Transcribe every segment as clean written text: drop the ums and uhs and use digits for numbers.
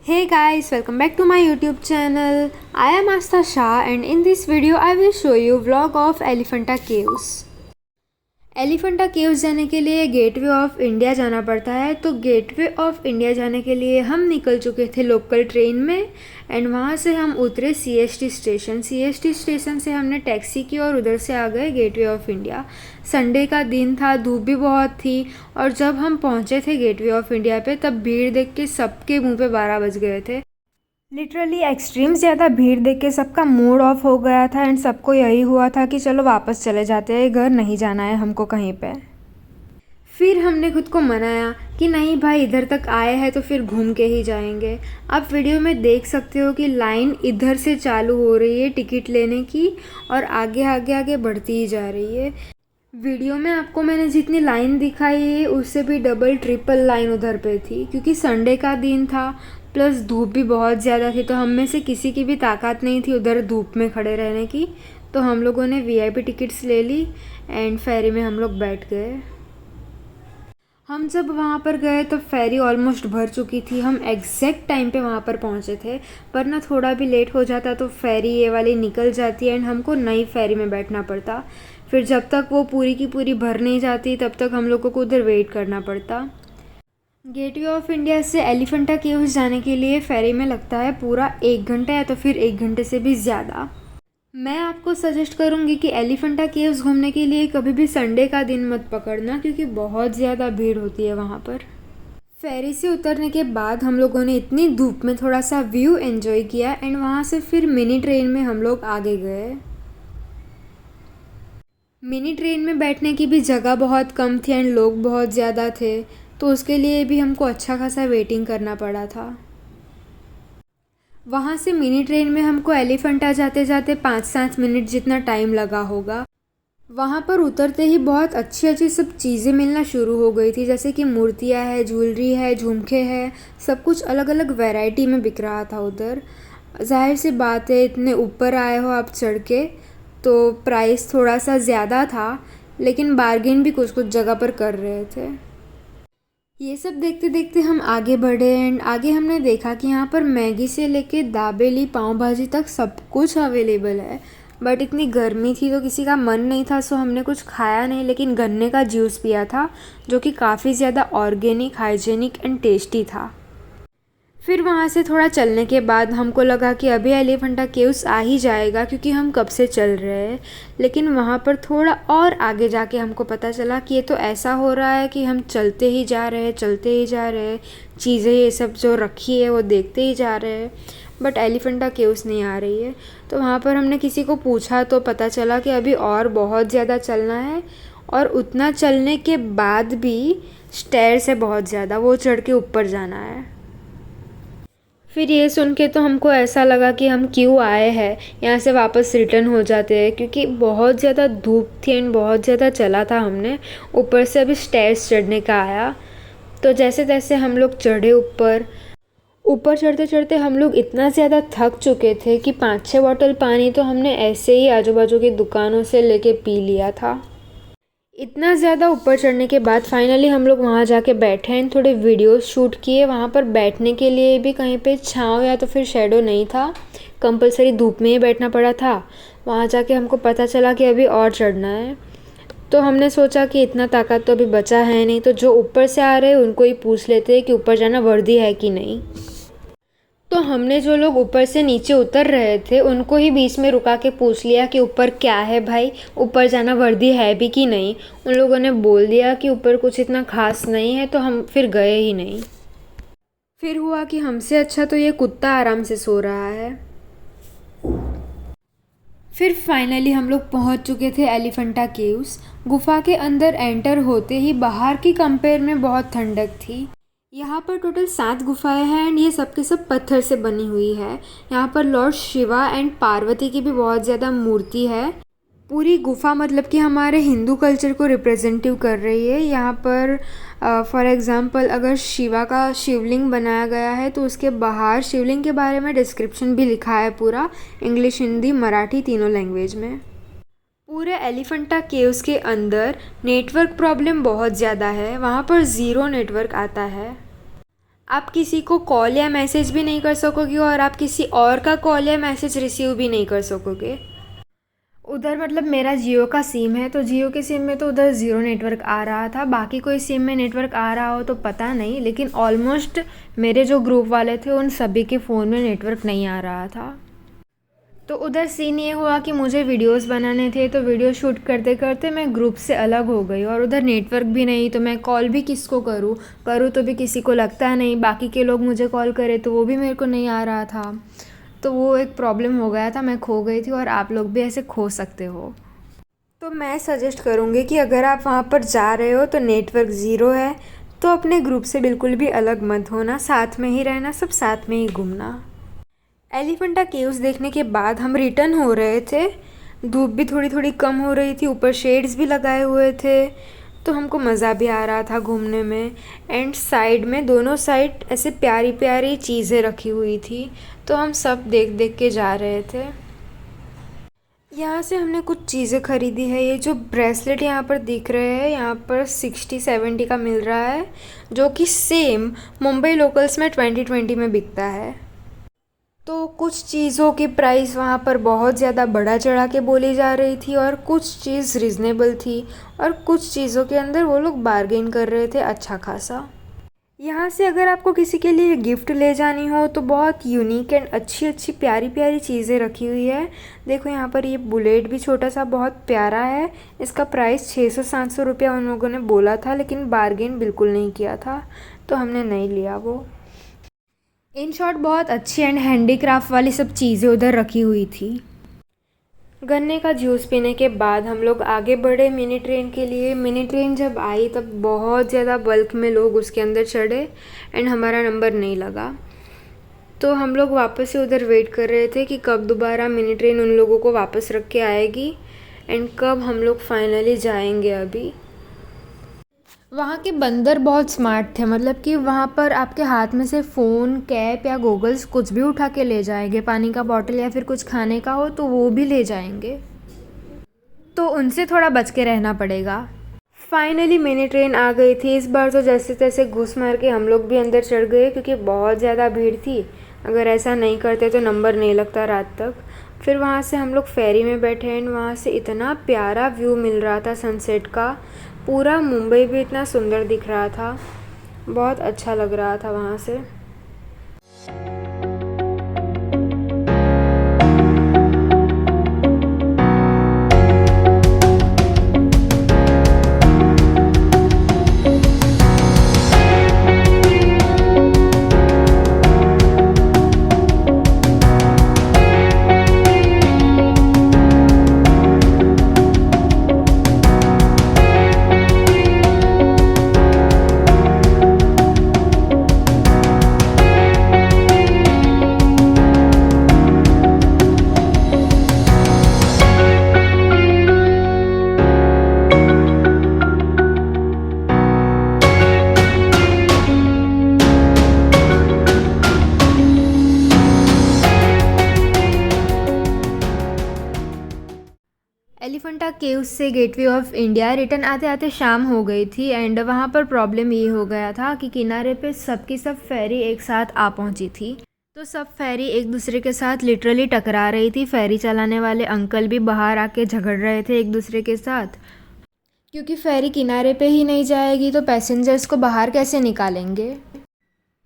Hey guys, welcome back to my YouTube channel. I am Astha Shah and in this video I will show you vlog of Elephanta Caves. Elephanta caves जाने के लिए gateway of India जाना पड़ता है। तो gateway of India जाने के लिए हम निकल चुके थे लोकल ट्रेन में एंड वहाँ से हम उतरे सीएसटी स्टेशन। सीएसटी स्टेशन से हमने टैक्सी की और उधर से आ गए गेटवे ऑफ इंडिया। संडे का दिन था, धूप भी बहुत थी और जब हम पहुँचे थे गेटवे ऑफ इंडिया पे तब भीड़ देख के सबके मुँह पे 12 बज गए थे। लिटरली एक्सट्रीम ज़्यादा भीड़ देख के सबका मूड ऑफ हो गया था एंड सबको यही हुआ था कि चलो वापस चले जाते हैं, घर नहीं जाना है हमको कहीं पे। फिर हमने खुद को मनाया कि नहीं भाई, इधर तक आए हैं तो फिर घूम के ही जाएंगे। आप वीडियो में देख सकते हो कि लाइन इधर से चालू हो रही है टिकट लेने की और आगे आगे आगे बढ़ती ही जा रही है। वीडियो में आपको मैंने जितनी लाइन दिखाई है उससे भी डबल ट्रिपल लाइन उधर पे थी, क्योंकि संडे का दिन था प्लस धूप भी बहुत ज़्यादा थी। तो हम में से किसी की भी ताकत नहीं थी उधर धूप में खड़े रहने की। तो हम लोगों ने वीआईपी टिकट्स ले ली एंड फेरी में हम लोग बैठ गए। हम जब वहाँ पर गए तो फेरी ऑलमोस्ट भर चुकी थी। हम एग्जैक्ट टाइम पे वहाँ पर पहुँचे थे, पर ना थोड़ा भी लेट हो जाता तो फेरी ये वाली निकल जाती एंड हमको नई फेरी में बैठना पड़ता। फिर जब तक वो पूरी की पूरी भर नहीं जाती तब तक हम लोगों को उधर वेट करना पड़ता। गेटवे ऑफ इंडिया से एलिफेंटा केव्स जाने के लिए फेरी में लगता है पूरा 1 घंटा या तो फिर 1 घंटे से भी ज़्यादा। मैं आपको सजेस्ट करूँगी कि एलिफेंटा केव्स घूमने के लिए कभी भी संडे का दिन मत पकड़ना, क्योंकि बहुत ज़्यादा भीड़ होती है वहाँ पर। फेरी से उतरने के बाद हम लोगों ने इतनी धूप में थोड़ा सा व्यू एंजॉय किया एंड वहाँ से फिर मिनी ट्रेन में हम लोग आगे गए। मिनी ट्रेन में बैठने की भी जगह बहुत कम थी एंड लोग बहुत ज़्यादा थे, तो उसके लिए भी हमको अच्छा खासा वेटिंग करना पड़ा था। वहाँ से मिनी ट्रेन में हमको एलिफेंटा जाते जाते 5-7 मिनट जितना टाइम लगा होगा। वहाँ पर उतरते ही बहुत अच्छी अच्छी सब चीज़ें मिलना शुरू हो गई थी, जैसे कि मूर्तियाँ है, ज्वेलरी है, झुमके है, सब कुछ अलग अलग वैरायटी में बिक रहा था उधर। जाहिर सी बात है, इतने ऊपर आए हो आप चढ़ के तो प्राइस थोड़ा सा ज़्यादा था, लेकिन बार्गेन भी कुछ कुछ जगह पर कर रहे थे। ये सब देखते देखते हम आगे बढ़े एंड आगे हमने देखा कि यहाँ पर मैगी से लेके दाबेली पाव भाजी तक सब कुछ अवेलेबल है। बट इतनी गर्मी थी तो किसी का मन नहीं था, सो हमने कुछ खाया नहीं, लेकिन गन्ने का जूस पिया था जो कि काफ़ी ज़्यादा ऑर्गेनिक, हाइजेनिक एंड टेस्टी था। फिर वहाँ से थोड़ा चलने के बाद हमको लगा कि अभी एलिफेंटा केव्स आ ही जाएगा, क्योंकि हम कब से चल रहे हैं। लेकिन वहाँ पर थोड़ा और आगे जाके हमको पता चला कि ये तो ऐसा हो रहा है कि हम चलते ही जा रहे हैं, चलते ही जा रहे हैं, चीज़ें ये सब जो रखी है वो देखते ही जा रहे हैं, बट एलिफेंटा केव्स नहीं आ रही है। तो वहाँ पर हमने किसी को पूछा तो पता चला कि अभी और बहुत ज़्यादा चलना है और उतना चलने के बाद भी स्टेयर्स है बहुत ज़्यादा, वो चढ़ के ऊपर जाना है। फिर ये सुन के तो हमको ऐसा लगा कि हम क्यों आए हैं, यहाँ से वापस रिटर्न हो जाते हैं, क्योंकि बहुत ज़्यादा धूप थी एंड बहुत ज़्यादा चला था हमने। ऊपर से अभी स्टेयर्स चढ़ने का आया, तो जैसे तैसे हम लोग चढ़े ऊपर। ऊपर चढ़ते चढ़ते हम लोग इतना ज़्यादा थक चुके थे कि 5-6 बॉटल पानी तो हमने ऐसे ही आजू बाजू की दुकानों से लेके पी लिया था। इतना ज़्यादा ऊपर चढ़ने के बाद फाइनली हम लोग वहाँ जाके बैठे एंड थोड़े वीडियोस शूट किए। वहाँ पर बैठने के लिए भी कहीं पे छाँव या तो फिर शैडो नहीं था, कंपलसरी धूप में ही बैठना पड़ा था। वहाँ जाके हमको पता चला कि अभी और चढ़ना है, तो हमने सोचा कि इतना ताकत तो अभी बचा है नहीं, तो जो ऊपर से आ रहे हैं उनको ही पूछ लेते हैं कि ऊपर जाना वर्दी है कि नहीं। तो हमने जो लोग ऊपर से नीचे उतर रहे थे उनको ही बीच में रुका के पूछ लिया कि ऊपर क्या है भाई, ऊपर जाना वर्दी है भी कि नहीं। उन लोगों ने बोल दिया कि ऊपर कुछ इतना खास नहीं है, तो हम फिर गए ही नहीं। फिर हुआ कि हमसे अच्छा तो ये कुत्ता आराम से सो रहा है। फिर फाइनली हम लोग पहुंच चुके थे एलिफेंटा केव्स। गुफा के अंदर एंटर होते ही बाहर की कंपेयर में बहुत ठंडक थी। यहाँ पर टोटल 7 गुफाएं हैं एंड ये सब के सब पत्थर से बनी हुई है। यहाँ पर लॉर्ड शिवा एंड पार्वती की भी बहुत ज़्यादा मूर्ति है। पूरी गुफा मतलब कि हमारे हिंदू कल्चर को रिप्रेजेंटिव कर रही है। यहाँ पर फॉर एग्ज़ाम्पल अगर शिवा का शिवलिंग बनाया गया है तो उसके बाहर शिवलिंग के बारे में डिस्क्रिप्शन भी लिखा है पूरा, इंग्लिश, हिंदी, मराठी तीनों लैंग्वेज में। पूरे एलिफेंटा केव्स के अंदर नेटवर्क प्रॉब्लम बहुत ज़्यादा है, वहाँ पर ज़ीरो नेटवर्क आता है। आप किसी को कॉल या मैसेज भी नहीं कर सकोगे और आप किसी और का कॉल या मैसेज रिसीव भी नहीं कर सकोगे। उधर मतलब मेरा जियो का सिम है, तो जियो के सिम में तो उधर ज़ीरो नेटवर्क आ रहा था। बाकी कोई सिम में नेटवर्क आ रहा हो तो पता नहीं, लेकिन ऑलमोस्ट मेरे जो ग्रुप वाले थे उन सभी के फ़ोन में नेटवर्क नहीं आ रहा था। तो उधर सीन ये हुआ कि मुझे वीडियोस बनाने थे, तो वीडियो शूट करते करते मैं ग्रुप से अलग हो गई और उधर नेटवर्क भी नहीं, तो मैं कॉल भी किसको करूँ तो भी किसी को लगता नहीं, बाकी के लोग मुझे कॉल करे तो वो भी मेरे को नहीं आ रहा था। तो वो एक प्रॉब्लम हो गया था, मैं खो गई थी और आप लोग भी ऐसे खो सकते हो। तो मैं सजेस्ट करूँगी कि अगर आप वहाँ पर जा रहे हो तो नेटवर्क ज़ीरो है तो अपने ग्रुप से बिल्कुल भी अलग मत होना, साथ में ही रहना, सब साथ में ही घूमना। एलिफेंटा केव्स देखने के बाद हम रिटर्न हो रहे थे। धूप भी थोड़ी थोड़ी कम हो रही थी, ऊपर शेड्स भी लगाए हुए थे, तो हमको मज़ा भी आ रहा था घूमने में। एंड साइड में दोनों साइड ऐसे प्यारी प्यारी चीज़ें रखी हुई थी, तो हम सब देख देख के जा रहे थे। यहाँ से हमने कुछ चीज़ें ख़रीदी है। ये जो ब्रेसलेट यहाँ पर दिख रहे हैं, यहाँ पर 60-70 का मिल रहा है, जो कि सेम मुंबई लोकल्स में 20-20 में बिकता है। तो कुछ चीज़ों की प्राइस वहाँ पर बहुत ज़्यादा बढ़ा चढ़ा के बोली जा रही थी और कुछ चीज़ रिजनेबल थी और कुछ चीज़ों के अंदर वो लोग बार्गेन कर रहे थे अच्छा खासा। यहाँ से अगर आपको किसी के लिए गिफ्ट ले जानी हो तो बहुत यूनिक एंड अच्छी अच्छी प्यारी प्यारी चीज़ें रखी हुई है। देखो यहाँ पर ये बुलेट भी छोटा सा बहुत प्यारा है। इसका प्राइस 600-700 रुपया उन लोगों ने बोला था, लेकिन बार्गेन बिल्कुल नहीं किया था, तो हमने नहीं लिया वो। इन शॉर्ट बहुत अच्छी एंड हैंडीक्राफ्ट वाली सब चीज़ें उधर रखी हुई थी। गन्ने का जूस पीने के बाद हम लोग आगे बढ़े मिनी ट्रेन के लिए। मिनी ट्रेन जब आई तब बहुत ज़्यादा बल्क में लोग उसके अंदर चढ़े एंड हमारा नंबर नहीं लगा, तो हम लोग वापस से उधर वेट कर रहे थे कि कब दोबारा मिनी ट्रेन उन लोगों को वापस रख के आएगी एंड कब हम लोग फाइनली जाएंगे। अभी वहाँ के बंदर बहुत स्मार्ट थे, मतलब कि वहाँ पर आपके हाथ में से फ़ोन, कैप या गॉगल्स कुछ भी उठा के ले जाएंगे। पानी का बॉटल या फिर कुछ खाने का हो तो वो भी ले जाएंगे, तो उनसे थोड़ा बच के रहना पड़ेगा। फाइनली मिनी ट्रेन आ गई थी। इस बार तो जैसे तैसे घुस मार के हम लोग भी अंदर चढ़ गए, क्योंकि बहुत ज़्यादा भीड़ थी। अगर ऐसा नहीं करते तो नंबर नहीं लगता रात तक। फिर वहाँ से हम लोग फेरी में बैठे एंड वहाँ से इतना प्यारा व्यू मिल रहा था सनसेट का। पूरा मुंबई भी इतना सुंदर दिख रहा था, बहुत अच्छा लग रहा था वहाँ से। एलिफेंटा केव्स से गेटवे ऑफ इंडिया रिटर्न आते आते शाम हो गई थी एंड वहाँ पर प्रॉब्लम ये हो गया था कि किनारे पे सबकी सब फेरी एक साथ आ पहुँची थी। तो सब फेरी एक दूसरे के साथ लिटरली टकरा रही थी। फेरी चलाने वाले अंकल भी बाहर आके झगड़ रहे थे एक दूसरे के साथ, क्योंकि फेरी किनारे पे ही नहीं जाएगी तो पैसेंजर्स को बाहर कैसे निकालेंगे।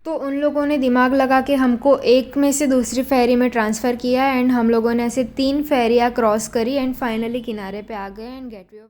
तो उन लोगों ने दिमाग लगा के हमको एक में से दूसरी फेरी में ट्रांसफ़र किया एंड हम लोगों ने ऐसे 3 फेरियाँ क्रॉस करी एंड फाइनली किनारे पे आ गए एंड गेटवे ऑफ